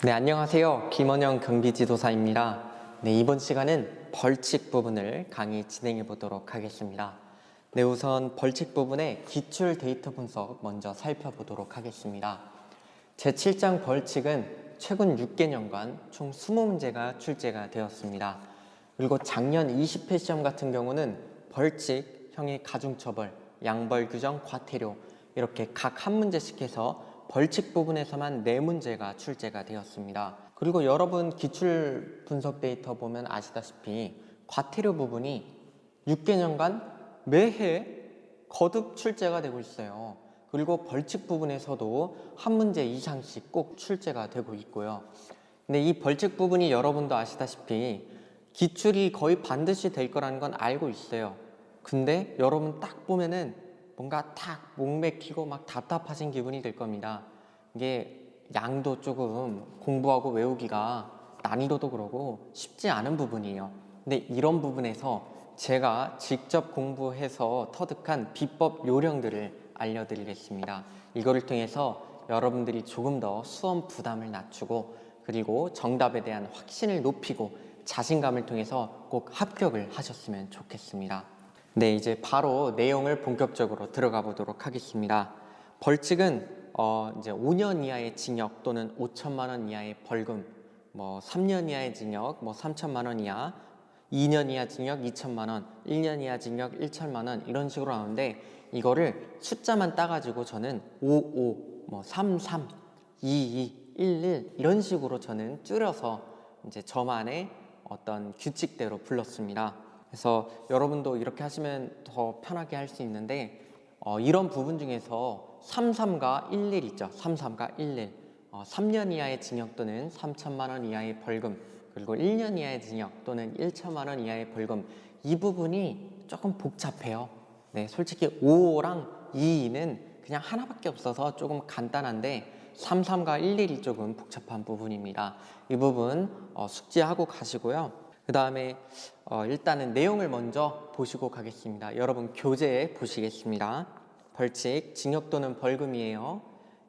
네, 안녕하세요. 김원영 경비지도사입니다. 네, 이번 시간은 벌칙 부분을 강의 진행해 보도록 하겠습니다. 네, 우선 벌칙 부분의 기출 데이터 분석 먼저 살펴보도록 하겠습니다. 제7장 벌칙은 최근 6개년간 총 20문제가 출제가 되었습니다. 그리고 작년 20회 시험 같은 경우는 벌칙, 형의 가중처벌, 양벌 규정, 과태료 이렇게 각 한 문제씩 해서 벌칙 부분에서만 4문제가 출제가 되었습니다. 그리고 여러분 기출 분석 데이터 보면 아시다시피 과태료 부분이 6개년간 매해 거듭 출제가 되고 있어요. 그리고 벌칙 부분에서도 한 문제 이상씩 꼭 출제가 되고 있고요. 근데 이 벌칙 부분이 여러분도 아시다시피 기출이 거의 반드시 될 거라는 건 알고 있어요. 근데 여러분 딱 보면은 뭔가 탁 목맥히고 막 답답하신 기분이 들 겁니다. 이게 양도 조금 공부하고 외우기가 난이도도 그러고 쉽지 않은 부분이에요. 근데 이런 부분에서 제가 직접 공부해서 터득한 비법 요령들을 알려드리겠습니다. 이거를 통해서 여러분들이 조금 더 수험 부담을 낮추고 그리고 정답에 대한 확신을 높이고 자신감을 통해서 꼭 합격을 하셨으면 좋겠습니다. 네, 이제 바로 내용을 본격적으로 들어가 보도록 하겠습니다. 벌칙은 이제 5년 이하의 징역 또는 5천만 원 이하의 벌금, 3년 이하의 징역, 3천만 원 이하, 2년 이하 징역 2천만 원, 1년 이하 징역 1천만 원 이런 식으로 나오는데 이거를 숫자만 따가지고 저는 55, 33, 22, 11 이런 식으로 저는 줄여서 이제 저만의 어떤 규칙대로 불렀습니다. 그래서 여러분도 이렇게 하시면 더 편하게 할 수 있는데 이런 부분 중에서 33과 11 있죠. 33과 11 3년 이하의 징역 또는 3천만 원 이하의 벌금 그리고 1년 이하의 징역 또는 1천만 원 이하의 벌금 이 부분이 조금 복잡해요. 네, 솔직히 5랑 2는 그냥 하나밖에 없어서 조금 간단한데 33과 11이 조금 복잡한 부분입니다. 이 부분 숙지하고 가시고요. 그 다음에 일단은 내용을 먼저 보시고 가겠습니다. 여러분 교재 보시겠습니다. 벌칙, 징역 또는 벌금이에요.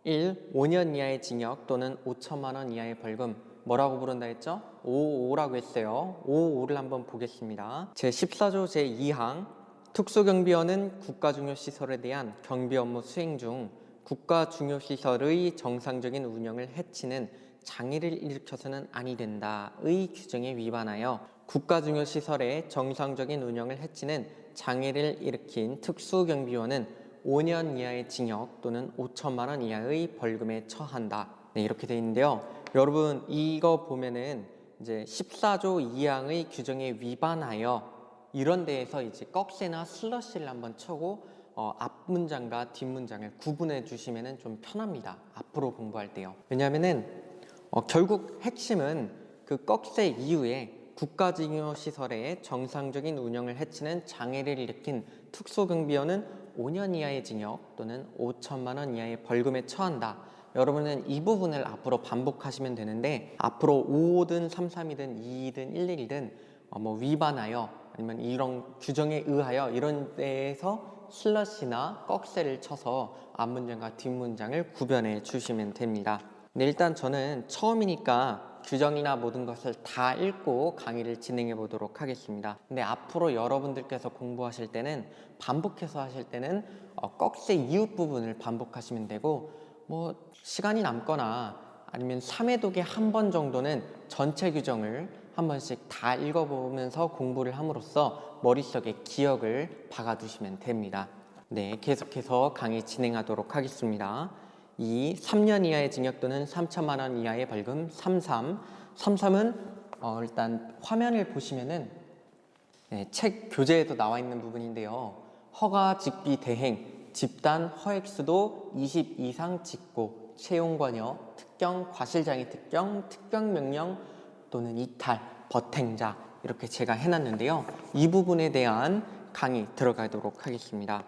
1. 5년 이하의 징역 또는 5천만 원 이하의 벌금 뭐라고 부른다 했죠? 5라고 했어요. 5를 한번 보겠습니다. 제14조 제2항 특수경비원은 국가중요시설에 대한 경비 업무 수행 중 국가중요시설의 정상적인 운영을 해치는 장애를 일으켜서는 아니 된다의 규정에 위반하여 국가중요시설의 정상적인 운영을 해치는 장애를 일으킨 특수경비원은 5년 이하의 징역 또는 5천만 원 이하의 벌금에 처한다. 네, 이렇게 되어 있는데요. 여러분 이거 보면은 이제 14조 2항의 규정에 위반하여 이런 데에서 이제 꺽쇠나 슬러시를 한번 쳐고 앞 문장과 뒷 문장을 구분해 주시면은 좀 편합니다. 앞으로 공부할 때요. 왜냐하면은 결국 핵심은 그 꺽쇠 이후에 국가중요시설의 정상적인 운영을 해치는 장애를 일으킨 특수경비원은 5년 이하의 징역 또는 5천만 원 이하의 벌금에 처한다. 여러분은 이 부분을 앞으로 반복하시면 되는데 앞으로 5든 33이든 2든 11이든 위반하여 아니면 이런 규정에 의하여 이런 데에서 슬러시나 꺽쇠를 쳐서 앞문장과 뒷문장을 구별해 주시면 됩니다. 근데 일단 저는 처음이니까 규정이나 모든 것을 다 읽고 강의를 진행해 보도록 하겠습니다. 근데 앞으로 여러분들께서 공부하실 때는 반복해서 하실 때는 꺽쇠 이웃 부분을 반복하시면 되고 시간이 남거나 아니면 3회 독에 한 번 정도는 전체 규정을 한 번씩 다 읽어보면서 공부를 함으로써 머릿속에 기억을 박아두시면 됩니다. 네, 계속해서 강의 진행하도록 하겠습니다. 2. 3년 이하의 징역 또는 3천만 원 이하의 벌금 33은 일단 화면을 보시면은 책 교재에도 나와 있는 부분인데요. 허가, 직비, 대행, 집단, 허액수도 20 이상 직고, 채용관여, 특경, 과실장애 특경, 특경명령 또는 이탈, 버탱자 이렇게 제가 해놨는데요. 이 부분에 대한 강의 들어가도록 하겠습니다.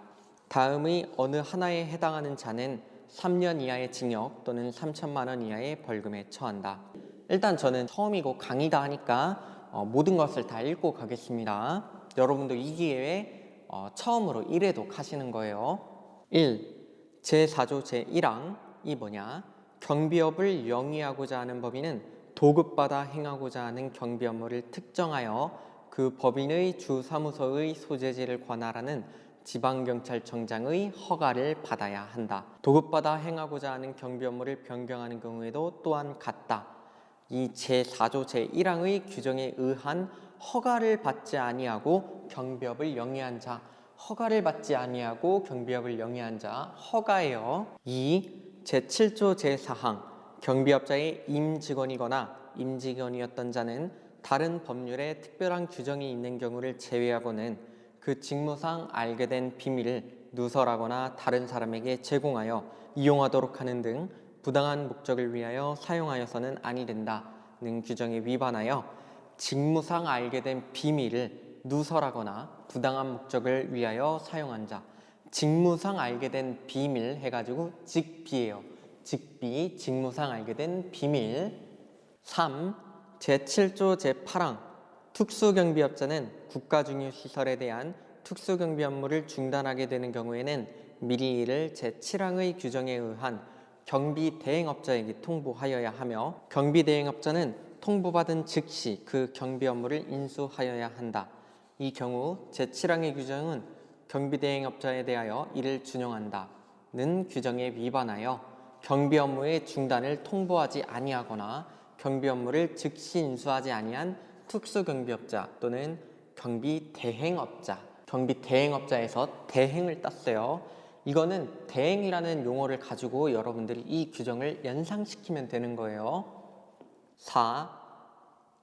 다음의 어느 하나에 해당하는 자는 3년 이하의 징역 또는 3천만 원 이하의 벌금에 처한다. 일단 저는 처음이고 강의다 하니까 모든 것을 다 읽고 가겠습니다. 여러분도 이 기회에 처음으로 1회독 하시는 거예요. 1. 제4조 제1항 이 뭐냐? 경비업을 영위하고자 하는 법인은 도급받아 행하고자 하는 경비 업무를 특정하여 그 법인의 주 사무소의 소재지를 관할하는 지방경찰청장의 허가를 받아야 한다. 도급받아 행하고자 하는 경비 업무를 변경하는 경우에도 또한 같다. 이 제4조 제1항의 규정에 의한 허가를 받지 아니하고 경비업을 영위한 자, 허가를 받지 아니하고 경비업을 영위한 자, 허가예요. 2. 제7조 제4항 경비업자의 임직원이거나 임직원이었던 자는 다른 법률에 특별한 규정이 있는 경우를 제외하고는 그 직무상 알게 된 비밀을 누설하거나 다른 사람에게 제공하여 이용하도록 하는 등 부당한 목적을 위하여 사용하여서는 아니 된다는 규정에 위반하여 직무상 알게 된 비밀을 누설하거나 부당한 목적을 위하여 사용한 자, 직무상 알게 된 비밀 해가지고 직비예요. 직비, 직무상 알게 된 비밀. 3. 제7조 제8항 특수경비업자는 국가중요시설에 대한 특수경비 업무를 중단하게 되는 경우에는 미리 이를 제7항의 규정에 의한 경비대행업자에게 통보하여야 하며 경비대행업자는 통보받은 즉시 그 경비 업무를 인수하여야 한다. 이 경우 제7항의 규정은 경비대행업자에 대하여 이를 준용한다는 규정에 위반하여 경비 업무의 중단을 통보하지 아니하거나 경비 업무를 즉시 인수하지 아니한 특수경비업자 또는 경비대행업자, 경비대행업자에서 대행을 땄어요. 이거는 대행이라는 용어를 가지고 여러분들이 이 규정을 연상시키면 되는 거예요. 4.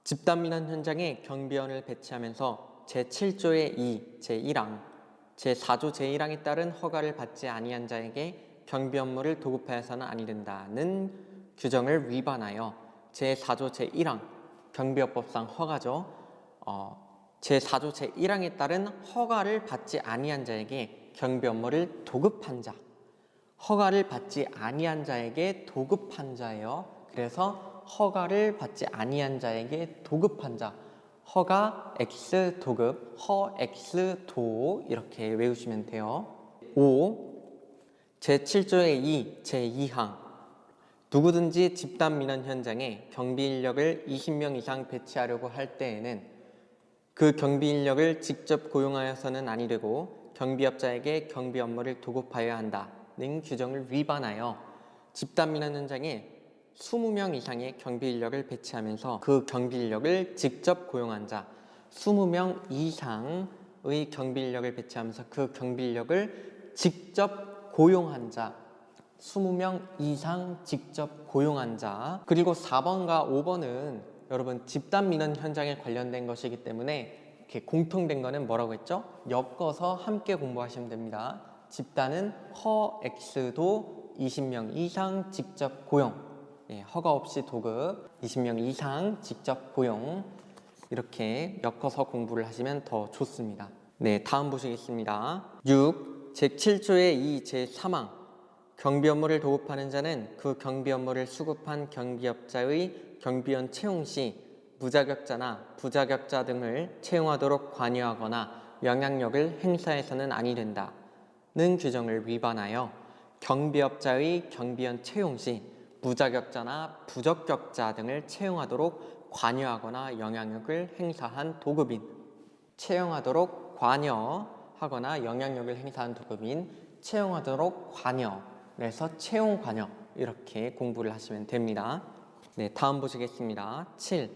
집단민원 현장에 경비원을 배치하면서 제7조의 2, 제1항, 제4조 제1항에 따른 허가를 받지 아니한 자에게 경비 업무를 도급하여서는 아니 된다는 규정을 위반하여 제4조 제1항, 경비업법상 허가죠. 제4조 제1항에 따른 허가를 받지 아니한 자에게 경비 업무를 도급한 자, 허가를 받지 아니한 자에게 도급한 자예요. 그래서 허가를 받지 아니한 자에게 도급한 자, 허가 X 도급, 허 X 도 이렇게 외우시면 돼요. 5. 제7조의 2, 제2항 누구든지 집단민원 현장에 경비인력을 20명 이상 배치하려고 할 때에는 그 경비인력을 직접 고용하여서는 아니 되고 경비업자에게 경비 업무를 도급하여야 한다는 규정을 위반하여 집단민원 현장에 20명 이상의 경비인력을 배치하면서 그 경비인력을 직접 고용한 자, 20명 이상의 경비인력을 배치하면서 그 경비인력을 직접 고용한 자, 20명 이상 직접 고용한 자. 그리고 4번과 5번은 여러분 집단민원 현장에 관련된 것이기 때문에 이렇게 공통된 거는 뭐라고 했죠? 엮어서 함께 공부하시면 됩니다. 집단은 허 X도 20명 이상 직접 고용, 허가 없이 도급, 20명 이상 직접 고용, 이렇게 엮어서 공부를 하시면 더 좋습니다. 네, 다음 보시겠습니다. 6. 제7조의 2, 제3항 경비 업무를 도급하는 자는 그 경비 업무를 수급한 경비업자의 경비원 채용 시 무자격자나 부자격자 등을 채용하도록 관여하거나 영향력을 행사해서는 아니 된다는 규정을 위반하여 경비업자의 경비원 채용 시 무자격자나 부적격자 등을 채용하도록 관여하거나 영향력을 행사한 도급인, 채용하도록 관여하거나 영향력을 행사한 도급인, 채용하도록 관여, 그래서 채용 관여 이렇게 공부를 하시면 됩니다. 네, 다음 보시겠습니다. 7.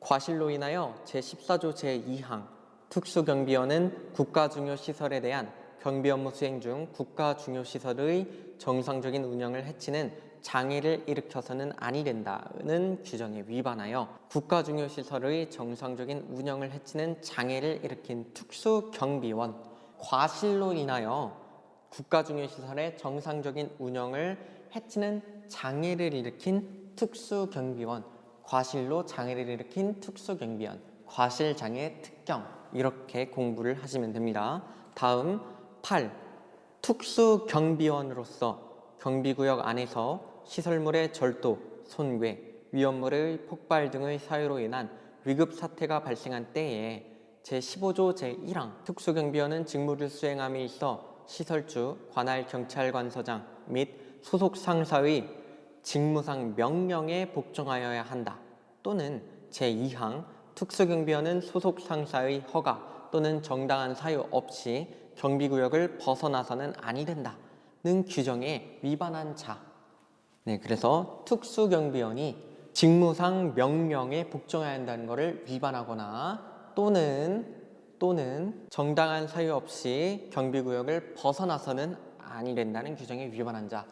과실로 인하여 제14조 제2항 특수경비원은 국가중요시설에 대한 경비 업무 수행 중 국가중요시설의 정상적인 운영을 해치는 장애를 일으켜서는 아니 된다는 규정에 위반하여 국가중요시설의 정상적인 운영을 해치는 장애를 일으킨 특수경비원, 과실로 인하여 국가중요시설의 정상적인 운영을 해치는 장애를 일으킨 특수경비원, 과실로 장애를 일으킨 특수경비원, 과실장애 특경 이렇게 공부를 하시면 됩니다. 다음 8. 특수경비원으로서 경비구역 안에서 시설물의 절도, 손괴, 위험물의 폭발 등의 사유로 인한 위급 사태가 발생한 때에 제15조 제1항 특수경비원은 직무를 수행함에 있어 시설주, 관할 경찰관서장 및 소속 상사의 직무상 명령에 복종하여야 한다. 또는 제2항 특수경비원은 소속 상사의 허가 또는 정당한 사유 없이 경비구역을 벗어나서는 아니 된다. 는 규정에 위반한 자. 네, 그래서 특수경비원이 직무상 명령에 복종해야 한다는 것을 위반하거나 또는 정당한 사유 없이 경비구역을 벗어나서는 아니 된다는 규정에 위반한 자.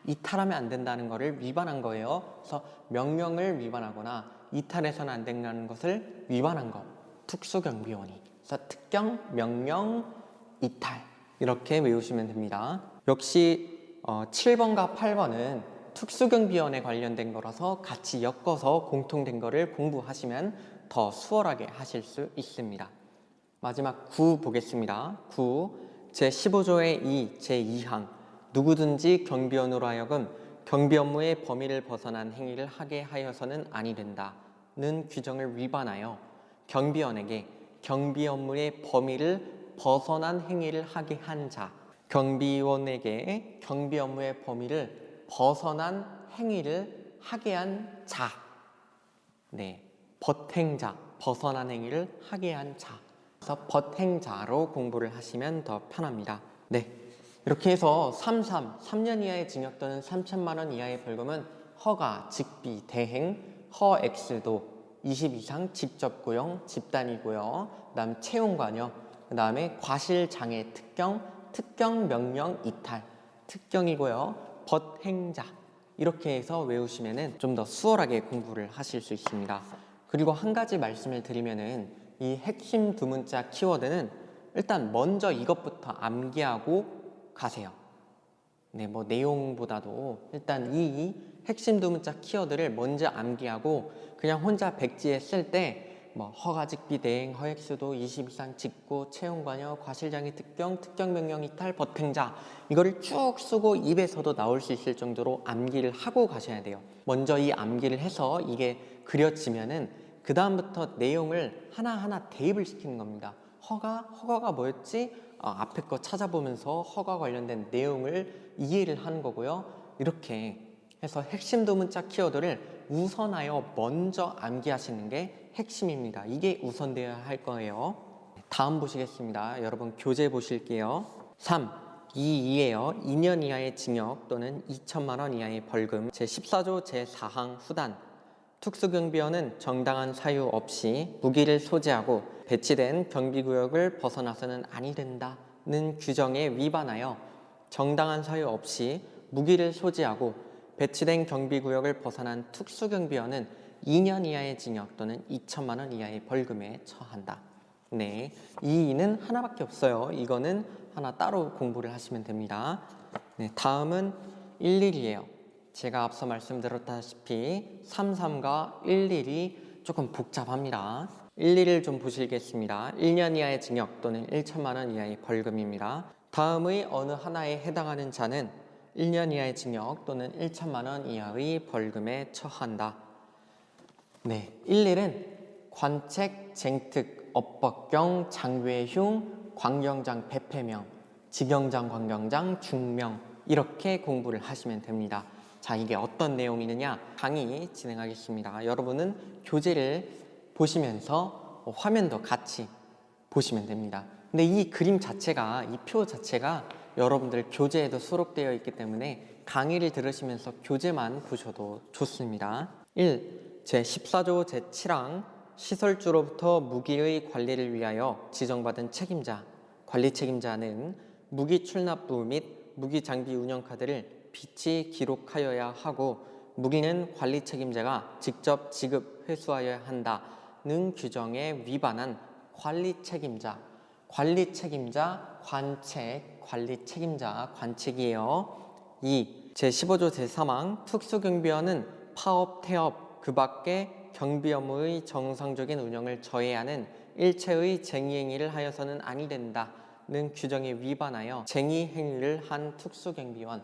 이탈하면 안 된다는 것을 위반한 거예요. 그래서 명령을 위반하거나 이탈해서는 안 된다는 것을 위반한 거. 특수경비원이. 그래서 특경, 명령, 이탈. 이렇게 외우시면 됩니다. 역시 7번과 8번은 특수경비원에 관련된 거라서 같이 엮어서 공통된 거를 공부하시면 더 수월하게 하실 수 있습니다. 마지막 9 보겠습니다. 9. 제15조의 2, 제2항 누구든지 경비원으로 하여금 경비 업무의 범위를 벗어난 행위를 하게 하여서는 아니 된다는 규정을 위반하여 경비원에게 경비 업무의 범위를 벗어난 행위를 하게 한 자, 경비원에게 경비 업무의 범위를 벗어난 행위를 하게 한 자, 네, 벗행자, 벗어난 행위를 하게 한 자. 그래서 벗행자로 공부를 하시면 더 편합니다. 네, 이렇게 해서 3년 이하의 징역 또는 3천만 원 이하의 벌금은 허가, 직비, 대행, 허액수도, 20 이상 직접 고용, 집단이고요. 그 다음 채용관여, 그 다음에 과실장애 특경, 명령, 이탈, 특경이고요. 벗행자. 이렇게 해서 외우시면 좀 더 수월하게 공부를 하실 수 있습니다. 그리고 한 가지 말씀을 드리면은 이 핵심 두 문자 키워드는 일단 먼저 이것부터 암기하고 가세요. 네, 뭐 내용보다도 일단 이 핵심 두 문자 키워드를 먼저 암기하고 그냥 혼자 백지에 쓸 때 뭐 허가, 직비, 대행, 허액수도, 20 이상 직고, 채용관여, 과실장애 특경, 명령, 이탈, 벗행자 이거를 쭉 쓰고 입에서도 나올 수 있을 정도로 암기를 하고 가셔야 돼요. 먼저 이 암기를 해서 이게 그려지면은 그 다음부터 내용을 하나하나 대입을 시키는 겁니다. 허가가 뭐였지? 앞에 거 찾아보면서 허가 관련된 내용을 이해를 하는 거고요. 이렇게 해서 핵심 두 문자 키워드를 우선하여 먼저 암기하시는 게 핵심입니다. 이게 우선되어야 할 거예요. 다음 보시겠습니다. 여러분 교재 보실게요. 3. 2예요. 2년 이하의 징역 또는 2천만 원 이하의 벌금. 제14조 제4항 후단. 특수경비원은 정당한 사유 없이 무기를 소지하고 배치된 경비구역을 벗어나서는 아니 된다는 규정에 위반하여 정당한 사유 없이 무기를 소지하고 배치된 경비구역을 벗어난 특수경비원은 2년 이하의 징역 또는 2천만 원 이하의 벌금에 처한다. 네, 이 2는 하나밖에 없어요. 이거는 하나 따로 공부를 하시면 됩니다. 네, 다음은 11이에요. 제가 앞서 말씀드렸다시피 33과 11이 조금 복잡합니다. 11을 좀 보시겠습니다. 1년 이하의 징역 또는 1천만 원 이하의 벌금입니다. 다음의 어느 하나에 해당하는 자는 1년 이하의 징역 또는 1천만 원 이하의 벌금에 처한다. 네, 11은 관책, 쟁특, 업법경, 장외흉, 광경장, 배패명, 직영장, 광경장, 중명 이렇게 공부를 하시면 됩니다. 자, 이게 어떤 내용이느냐? 강의 진행하겠습니다. 여러분은 교재를 보시면서 화면도 같이 보시면 됩니다. 근데 이 그림 자체가, 이 표 자체가 여러분들 교재에도 수록되어 있기 때문에 강의를 들으시면서 교재만 보셔도 좋습니다. 1. 제14조 제7항 시설주로부터 무기의 관리를 위하여 지정받은 책임자, 관리 책임자는 무기 출납부 및 무기 장비 운영 카드를 비치 기록하여야 하고 무기는 관리 책임자가 직접 지급 회수하여야 한다는 규정에 위반한 관리 책임자, 관책, 관리 책임자, 관책이에요. 2. 제15조 제3항 특수경비원은 파업, 태업, 그 밖에 경비 업무의 정상적인 운영을 저해하는 일체의 쟁의 행위를 하여서는 아니 된다는 규정에 위반하여 쟁의 행위를 한 특수경비원,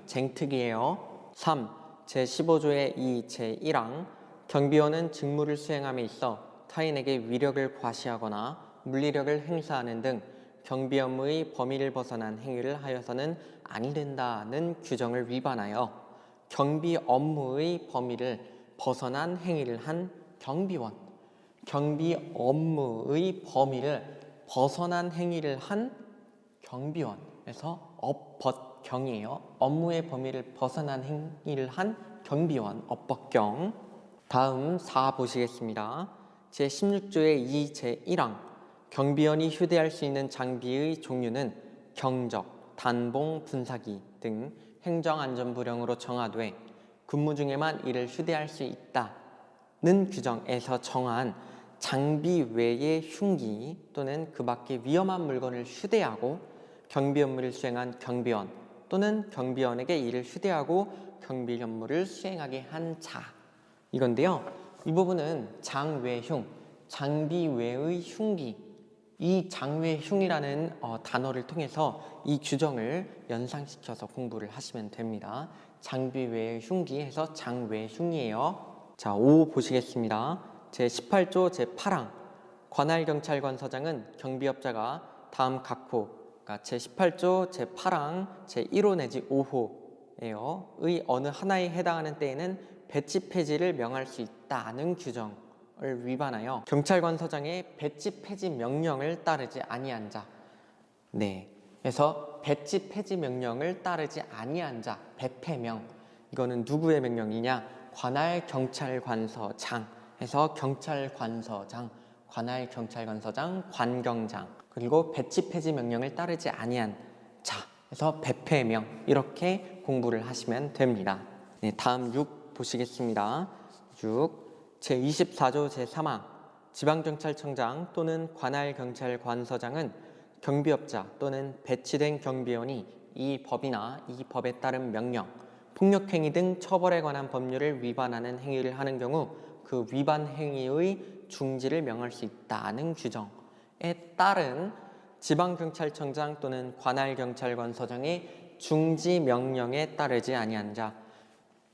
쟁특이에요. 3. 제15조의 2, 제1항 경비원은 직무를 수행함에 있어 타인에게 위력을 과시하거나 물리력을 행사하는 등 경비 업무의 범위를 벗어난 행위를 하여서는 아니 된다는 규정을 위반하여 경비 업무의 범위를 벗어난 행위를 한 경비원, 경비 업무의 범위를 벗어난 행위를 한 경비원에서 업벗경이에요. 업무의 범위를 벗어난 행위를 한 경비원, 업벗경. 다음 4 보시겠습니다. 제16조의 2 제1항 경비원이 휴대할 수 있는 장비의 종류는 경적, 단봉, 분사기 등 행정안전부령으로 정하되 근무 중에만 이를 휴대할 수 있다는 규정에서 정한 장비 외의 흉기 또는 그 밖의 위험한 물건을 휴대하고 경비 업무를 수행한 경비원 또는 경비원에게 이를 휴대하고 경비 업무를 수행하게 한 자, 이건데요. 이 부분은 장외흉, 장비 외의 흉기, 이 장외흉이라는 단어를 통해서 이 규정을 연상시켜서 공부를 하시면 됩니다. 장비 외의 흉기 해서 장외흉이에요. 자, 5 보시겠습니다. 제18조 제8항 관할경찰관서장은 경비업자가 다음 각호, 그러니까 제18조 제8항 제1호 내지 5호예요. 의 어느 하나에 해당하는 때에는 배치 폐지를 명할 수 있다는 규정을 위반하여 경찰관서장의 배치 폐지 명령을 따르지 아니한 자. 네. 그래서 배치 폐지 명령을 따르지 아니한 자, 배폐명. 이거는 누구의 명령이냐? 관할경찰관서장 해서 경찰관서장, 관할경찰관서장, 관경장. 그리고 배치 폐지 명령을 따르지 아니한 자, 그래서 배폐명. 이렇게 공부를 하시면 됩니다. 네, 다음 6 보시겠습니다. 6. 제24조 제3항 지방경찰청장 또는 관할경찰관서장은 경비업자 또는 배치된 경비원이 이 법이나 이 법에 따른 명령, 폭력행위 등 처벌에 관한 법률을 위반하는 행위를 하는 경우 그 위반 행위의 중지를 명할 수 있다는 규정에 따른 지방경찰청장 또는 관할경찰관서장의 중지 명령에 따르지 아니한 자,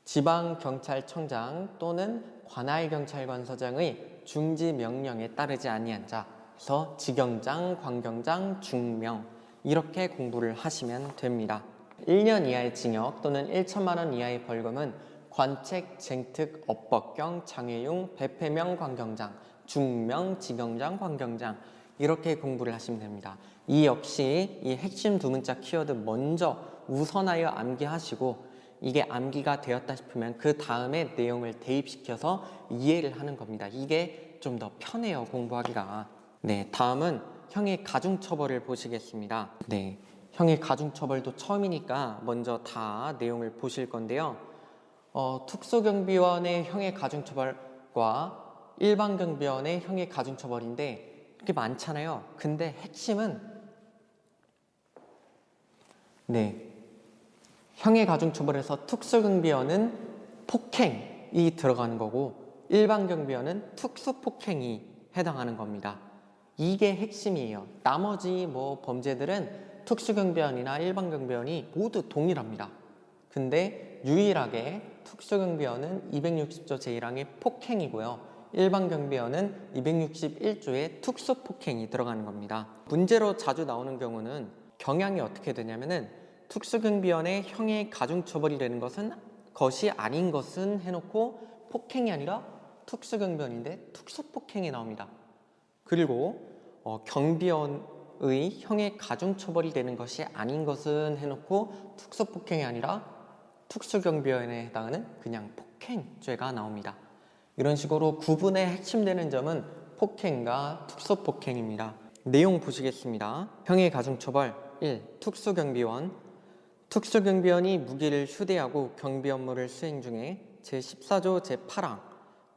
지방경찰청장 또는 관할경찰관서장의 중지 명령에 따르지 아니한 자, 그래서 지경장, 관경장, 중명 이렇게 공부를 하시면 됩니다. 1년 이하의 징역 또는 1천만 원 이하의 벌금은 관책, 쟁특, 업법경, 장외용, 배폐명, 관경장, 중명, 지경장, 관경장 이렇게 공부를 하시면 됩니다. 이 역시 이 핵심 두 문자 키워드 먼저 우선하여 암기하시고 이게 암기가 되었다 싶으면 그 다음에 내용을 대입시켜서 이해를 하는 겁니다. 이게 좀 더 편해요, 공부하기가. 네, 다음은 형의 가중처벌을 보시겠습니다. 네, 형의 가중처벌도 처음이니까 먼저 다 내용을 보실 건데요. 특수경비원의 형의 가중처벌과 일반경비원의 형의 가중처벌인데 이렇게 많잖아요. 근데 핵심은 형의 가중처벌에서 특수경비원은 폭행이 들어가는 거고 일반경비원은 특수폭행이 해당하는 겁니다. 이게 핵심이에요. 나머지 범죄들은 특수경비원이나 일반경비원이 모두 동일합니다. 근데 유일하게 특수경비원은 260조 제1항의 폭행이고요. 일반경비원은 261조의 특수폭행이 들어가는 겁니다. 문제로 자주 나오는 경우는 경향이 어떻게 되냐면은 특수경비원의 형의 가중처벌이 되는 것이 아닌 것은 해놓고 폭행이 아니라 특수경비원인데 특수폭행이 나옵니다. 그리고 경비원의 형의 가중처벌이 되는 것이 아닌 것은 해놓고 특수폭행이 아니라 특수경비원에 해당하는 그냥 폭행죄가 나옵니다. 이런 식으로 구분의 핵심되는 점은 폭행과 특수폭행입니다. 내용 보시겠습니다. 형의 가중처벌 1. 특수경비원 특수경비원이 무기를 휴대하고 경비 업무를 수행 중에 제14조 제8항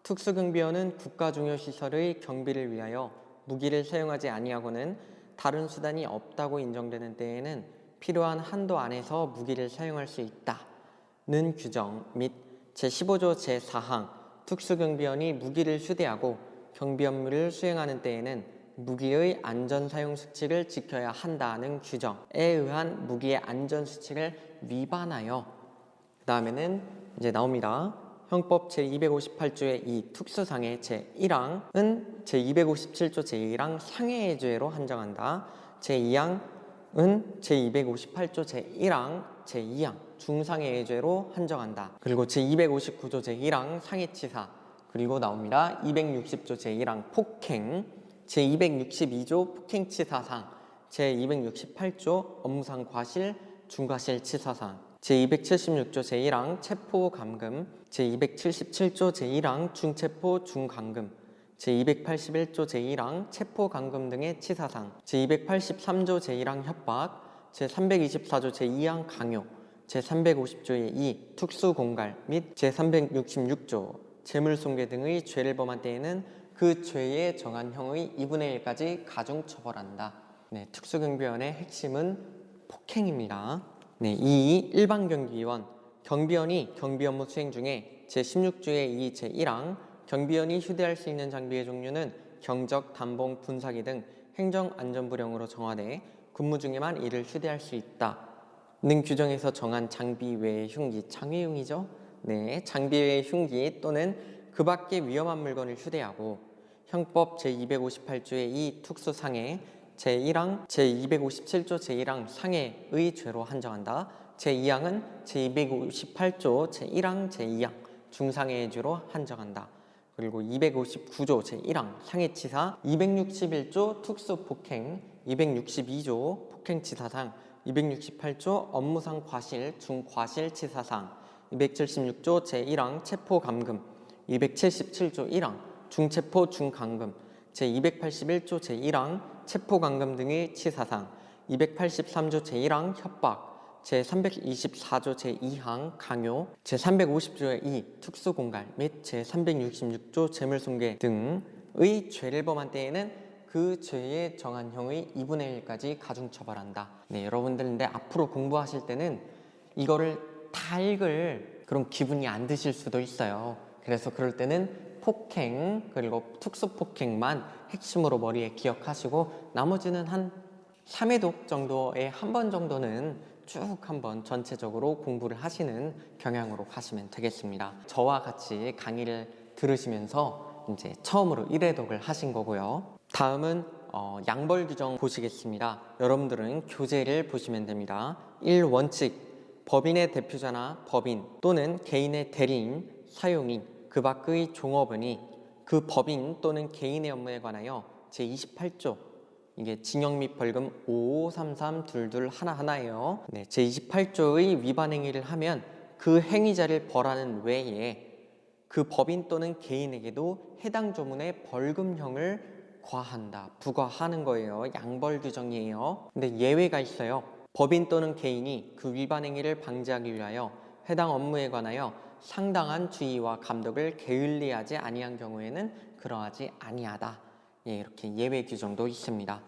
특수경비원은 국가중요시설의 경비를 위하여 무기를 사용하지 아니하고는 다른 수단이 없다고 인정되는 때에는 필요한 한도 안에서 무기를 사용할 수 있다는 규정 및 제15조 제4항 특수경비원이 무기를 휴대하고 경비 업무를 수행하는 때에는 무기의 안전사용 수칙을 지켜야 한다는 규정에 의한 무기의 안전수칙을 위반하여 그 다음에는 이제 나옵니다. 형법 제258조의 2 특수상해 제1항은 제257조 제1항 상해의 죄로 한정한다. 제2항은 제258조 제1항, 제2항 중상해 예죄로 한정한다. 그리고 제259조 제1항 상해치사, 그리고 나옵니다. 260조 제1항 폭행, 제262조 폭행치사상, 제268조 업무상 과실, 중과실치사상, 제276조 제1항 체포감금, 제277조 제1항 중체포 중감금, 제281조 제1항 체포감금 등의 치사상, 제283조 제1항 협박, 제324조 제2항 강요, 제350조의 2 특수공갈 및 제366조 재물손괴 등의 죄를 범한 때에는 그 죄에 정한 형의 2분의 1까지 가중처벌한다. 네, 특수경비원의 핵심은 폭행입니다. 네, 2. 일반경비원. 경비원이 경비업무 수행 중에 제16조의 2 제1항 경비원이 휴대할 수 있는 장비의 종류는 경적, 단봉, 분사기 등 행정안전부령으로 정하되 근무 중에만 이를 휴대할 수 있다 는 규정에서 정한 장비 외의 흉기, 장외흉이죠. 네, 장비 외의 흉기 또는 그 밖의 위험한 물건을 휴대하고 형법 제258조의 2 특수상해, 제1항, 제257조 제1항 상해의 죄로 한정한다. 제2항은 제258조 제1항, 제2항 중상해의 죄로 한정한다. 그리고 259조 제1항 상해치사, 261조 특수폭행, 262조 폭행치사상, 268조 업무상 과실, 중과실치사상, 276조 제1항 체포감금, 277조 1항 중체포 중감금, 제281조 제1항 체포감금 등의 치사상, 283조 제1항 협박, 제324조 제2항 강요, 제350조의 2 특수공갈 및 제366조 재물손괴 등의 죄를 범한 때에는 그 죄에 정한 형의 2분의 1까지 가중처벌한다. 네, 여러분들 근데 앞으로 공부하실 때는 이거를 다 읽을 그런 기분이 안 드실 수도 있어요. 그래서 그럴 때는 폭행 그리고 특수폭행만 핵심으로 머리에 기억하시고 나머지는 한 3회독 정도에 한 번 정도는 쭉 한번 전체적으로 공부를 하시는 경향으로 가시면 되겠습니다. 저와 같이 강의를 들으시면서 이제 처음으로 1회독을 하신 거고요. 다음은 양벌 규정 보시겠습니다. 여러분들은 교재를 보시면 됩니다. 1원칙, 법인의 대표자나 법인 또는 개인의 대리인, 사용인, 그 밖의 종업원이 그 법인 또는 개인의 업무에 관하여 제28조, 이게 징역 및 벌금 55332211예요. 네, 제28조의 위반 행위를 하면 그 행위자를 벌하는 외에 그 법인 또는 개인에게도 해당 조문의 벌금형을 과한다, 부과하는 거예요. 양벌 규정이에요. 근데 예외가 있어요. 법인 또는 개인이 그 위반 행위를 방지하기 위하여 해당 업무에 관하여 상당한 주의와 감독을 게을리하지 아니한 경우에는 그러하지 아니하다. 예, 이렇게 예외 규정도 있습니다.